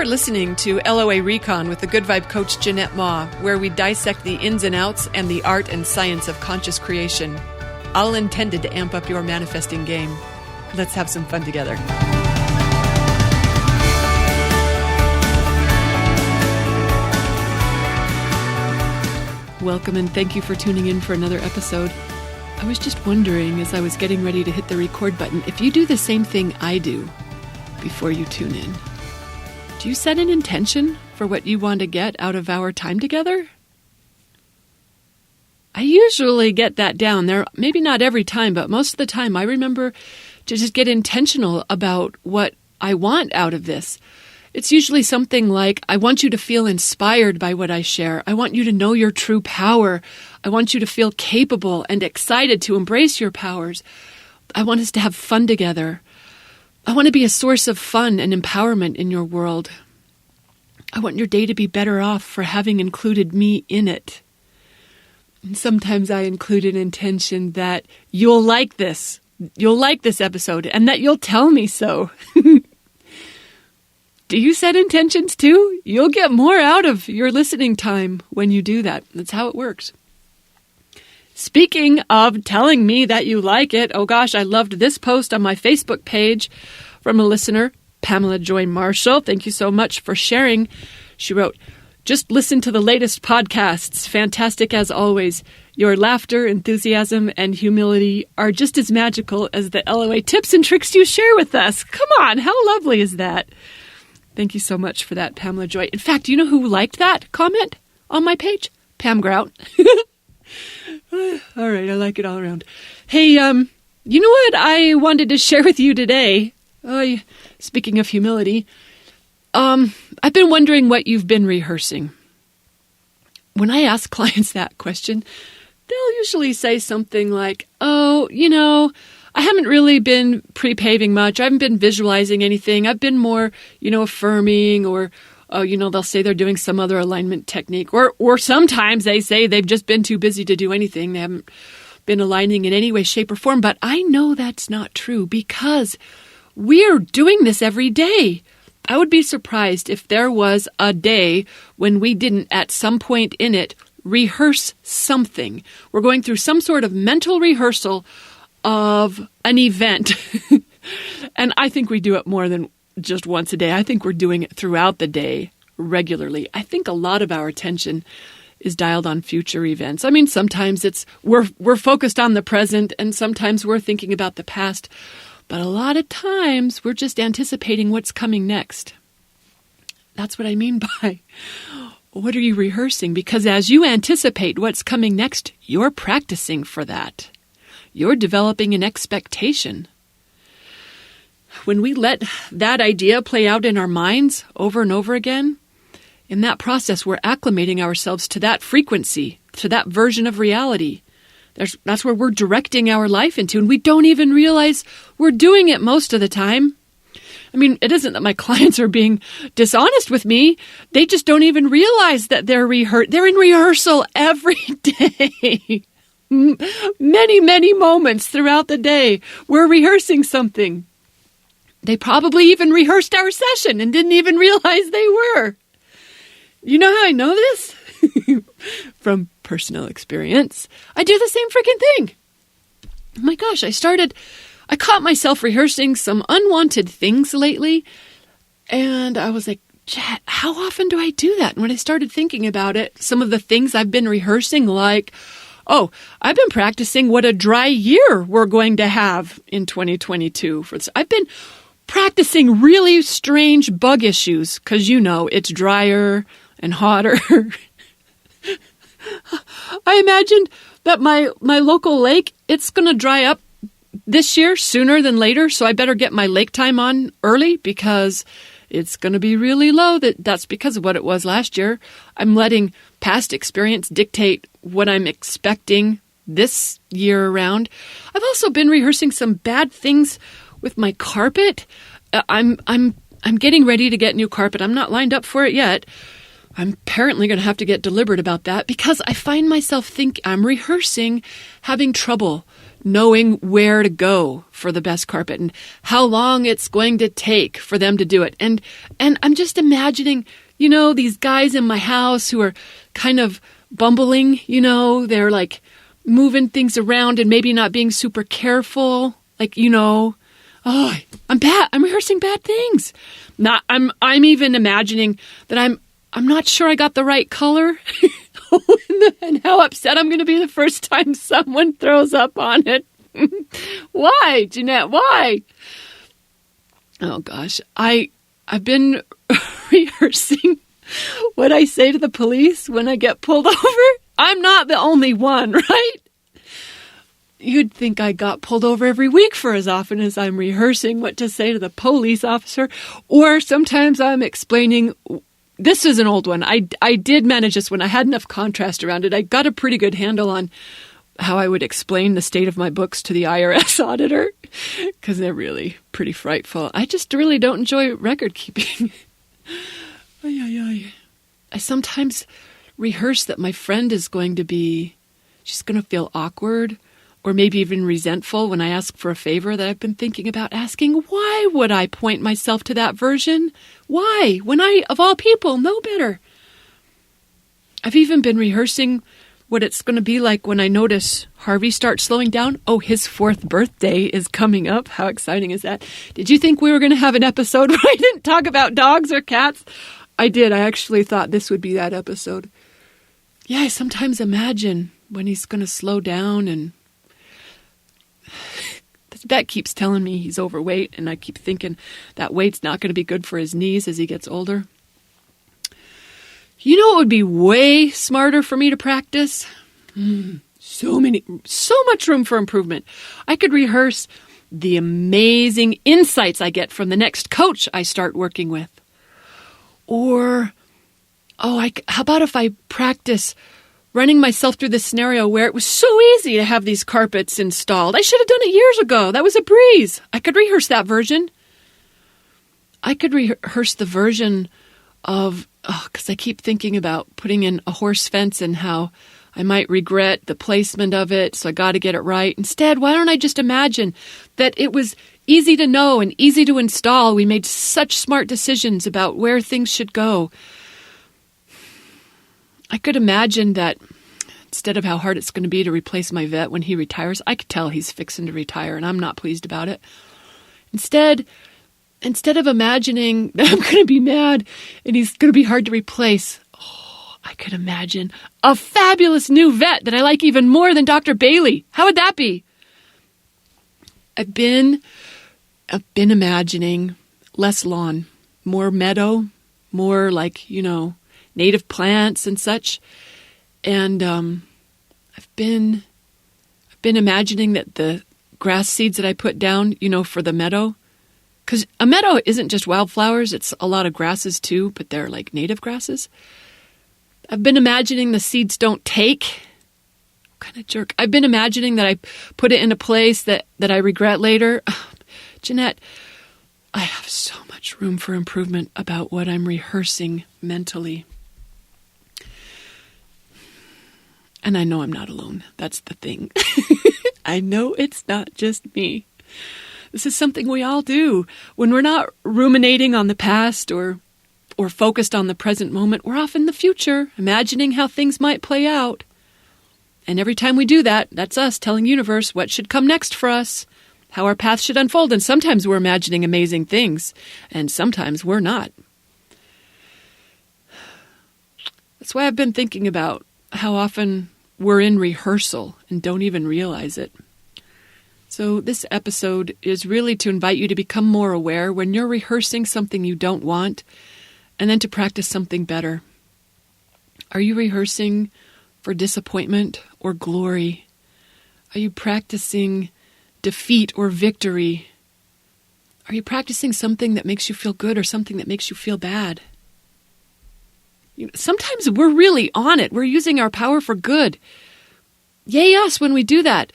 are listening to LOA Recon with the Good Vibe Coach Jeanette Ma, where we dissect the ins and outs and the art and science of conscious creation, all intended to amp up your manifesting game. Let's have some fun together. Welcome and thank you for tuning in for another episode. I was just wondering, as I was getting ready to hit the record button, if you do the same thing I do before you tune in. Do you set an intention for what you want to get out of our time together? I usually get that down there, maybe not every time, but most of the time I remember to just get intentional about what I want out of this. It's usually something like, I want you to feel inspired by what I share. I want you to know your true power. I want you to feel capable and excited to embrace your powers. I want us to have fun together. I want to be a source of fun and empowerment in your world. I want your day to be better off for having included me in it. And sometimes I include an intention that you'll like this. You'll like this episode and that you'll tell me so. Do you set intentions too? You'll get more out of your listening time when you do that. That's how it works. Speaking of telling me that you like it, oh gosh, I loved this post on my Facebook page from a listener, Pamela Joy Marshall. Thank you so much for sharing. She wrote, just listen to the latest podcasts. Fantastic as always. Your laughter, enthusiasm, and humility are just as magical as the LOA tips and tricks you share with us. Come on, how lovely is that? Thank you so much for that, Pamela Joy. In fact, you know who liked that comment on my page? Pam Grout. All right, I like it all around. Hey, you know what I wanted to share with you today? Speaking of humility, I've been wondering what you've been rehearsing. When I ask clients that question, they'll usually say something like, I haven't really been pre-paving much. I haven't been visualizing anything. I've been more, affirming or, they'll say they're doing some other alignment technique. Or sometimes they say they've just been too busy to do anything. They haven't been aligning in any way, shape, or form. But I know that's not true because we're doing this every day. I would be surprised if there was a day when we didn't, at some point in it, rehearse something. We're going through some sort of mental rehearsal of an event. And I think we do it more than just once a day. I think we're doing it throughout the day regularly. I think a lot of our attention is dialed on future events. I mean, sometimes we're focused on the present and sometimes we're thinking about the past. But a lot of times we're just anticipating what's coming next. That's what I mean by what are you rehearsing? Because as you anticipate what's coming next, you're practicing for that. You're developing an expectation. When we let that idea play out in our minds over and over again, in that process, we're acclimating ourselves to that frequency, to that version of reality. That's where we're directing our life into, and we don't even realize we're doing it most of the time. I mean, it isn't that my clients are being dishonest with me. They just don't even realize that they're in rehearsal every day. Many, many moments throughout the day, we're rehearsing something. They probably even rehearsed our session and didn't even realize they were. You know how I know this? From personal experience. I do the same freaking thing. Oh my gosh, I caught myself rehearsing some unwanted things lately. And I was like, Jet, how often do I do that? And when I started thinking about it, some of the things I've been rehearsing, like, I've been practicing what a dry year we're going to have in 2022. I've been practicing really strange bug issues because, it's drier and hotter. I imagined that my local lake, it's going to dry up this year sooner than later, so I better get my lake time on early because it's going to be really low. That's because of what it was last year. I'm letting past experience dictate what I'm expecting this year around. I've also been rehearsing some bad things with my carpet. I'm getting ready to get new carpet. I'm not lined up for it yet. I'm apparently going to have to get deliberate about that because I find myself I'm rehearsing having trouble knowing where to go for the best carpet and how long it's going to take for them to do it. And I'm just imagining, these guys in my house who are kind of bumbling, they're like moving things around and maybe not being super careful. Like, oh, I'm bad. I'm rehearsing bad things. I'm even imagining that I'm not sure I got the right color and how upset I'm going to be the first time someone throws up on it. Why, Jeanette? Why? Oh gosh, I've been rehearsing what I say to the police when I get pulled over. I'm not the only one, right? You'd think I got pulled over every week for as often as I'm rehearsing what to say to the police officer. Or sometimes I'm explaining. This is an old one. I did manage this when I had enough contrast around it. I got a pretty good handle on how I would explain the state of my books to the IRS auditor, because they're really pretty frightful. I just really don't enjoy record keeping. I sometimes rehearse that my friend is going to she's going to feel awkward or maybe even resentful when I ask for a favor that I've been thinking about asking. Why would I point myself to that version? Why? When I, of all people, know better. I've even been rehearsing what it's going to be like when I notice Harvey starts slowing down. Oh, his 4th birthday is coming up. How exciting is that? Did you think we were going to have an episode where I didn't talk about dogs or cats? I did. I actually thought this would be that episode. Yeah, I sometimes imagine when he's going to slow down, and this vet keeps telling me he's overweight, and I keep thinking that weight's not going to be good for his knees as he gets older. You know what would be way smarter for me to practice? So much room for improvement. I could rehearse the amazing insights I get from the next coach I start working with. Or, how about if I practice running myself through this scenario where it was so easy to have these carpets installed. I should have done it years ago. That was a breeze. I could rehearse that version. I could rehearse the version of, because I keep thinking about putting in a horse fence and how I might regret the placement of it, so I got to get it right. Instead, why don't I just imagine that it was easy to know and easy to install? We made such smart decisions about where things should go. I could imagine that instead of how hard it's going to be to replace my vet when he retires, I could tell he's fixing to retire and I'm not pleased about it. Instead of imagining that I'm going to be mad and he's going to be hard to replace, I could imagine a fabulous new vet that I like even more than Dr. Bailey. How would that be? I've been imagining less lawn, more meadow, more like, native plants and such. And I've been imagining that the grass seeds that I put down, for the meadow, because a meadow isn't just wildflowers, it's a lot of grasses too, but they're like native grasses. I've been imagining the seeds don't take. What kind of jerk. I've been imagining that I put it in a place that I regret later. Jeanette, I have so much room for improvement about what I'm rehearsing mentally. And I know I'm not alone. That's the thing. I know it's not just me. This is something we all do. When we're not ruminating on the past or focused on the present moment, we're off in the future, imagining how things might play out. And every time we do that, that's us telling the universe what should come next for us, how our path should unfold. And sometimes we're imagining amazing things, and sometimes we're not. That's why I've been thinking about how often we're in rehearsal and don't even realize it. So this episode is really to invite you to become more aware when you're rehearsing something you don't want, and then to practice something better. Are you rehearsing for disappointment or glory? Are you practicing defeat or victory? Are you practicing something that makes you feel good or something that makes you feel bad? Sometimes we're really on it. We're using our power for good. Yay us when we do that.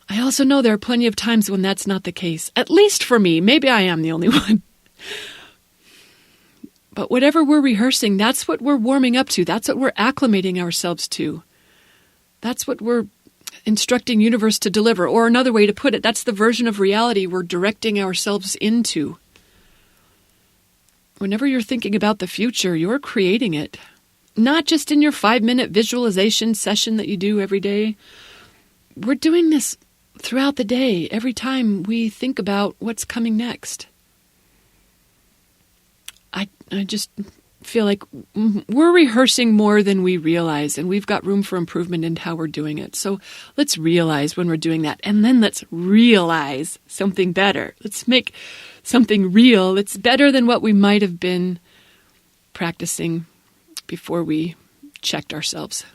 I also know there are plenty of times when that's not the case. At least for me. Maybe I am the only one. But whatever we're rehearsing, that's what we're warming up to. That's what we're acclimating ourselves to. That's what we're instructing universe to deliver. Or another way to put it, that's the version of reality we're directing ourselves into. Whenever you're thinking about the future, you're creating it. Not just in your 5-minute visualization session that you do every day. We're doing this throughout the day, every time we think about what's coming next. I just feel like we're rehearsing more than we realize, and we've got room for improvement in how we're doing it. So let's realize when we're doing that, and then let's realize something better. Let's make something real that's better than what we might have been practicing before we checked ourselves.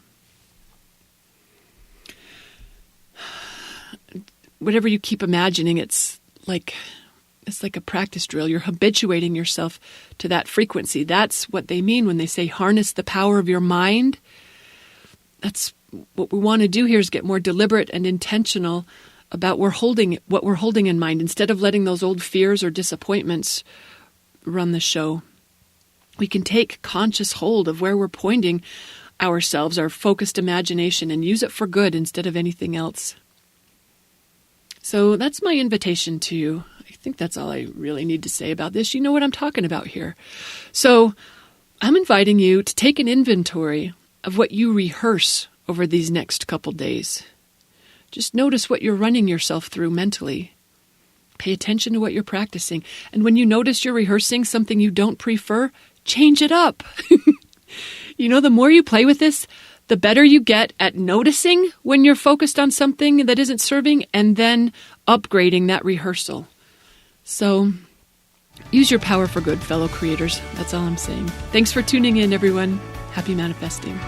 Whatever you keep imagining, it's like a practice drill. You're habituating yourself to that frequency. That's what they mean when they say harness the power of your mind. That's what we want to do here, is get more deliberate and intentional about what we're holding in mind, instead of letting those old fears or disappointments run the show. We can take conscious hold of where we're pointing ourselves, our focused imagination, and use it for good instead of anything else. So that's my invitation to you. I think that's all I really need to say about this. You know what I'm talking about here. So I'm inviting you to take an inventory of what you rehearse over these next couple days. Just notice what you're running yourself through mentally. Pay attention to what you're practicing. And when you notice you're rehearsing something you don't prefer, change it up. The more you play with this, the better you get at noticing when you're focused on something that isn't serving, and then upgrading that rehearsal. So use your power for good, fellow creators. That's all I'm saying. Thanks for tuning in, everyone. Happy manifesting.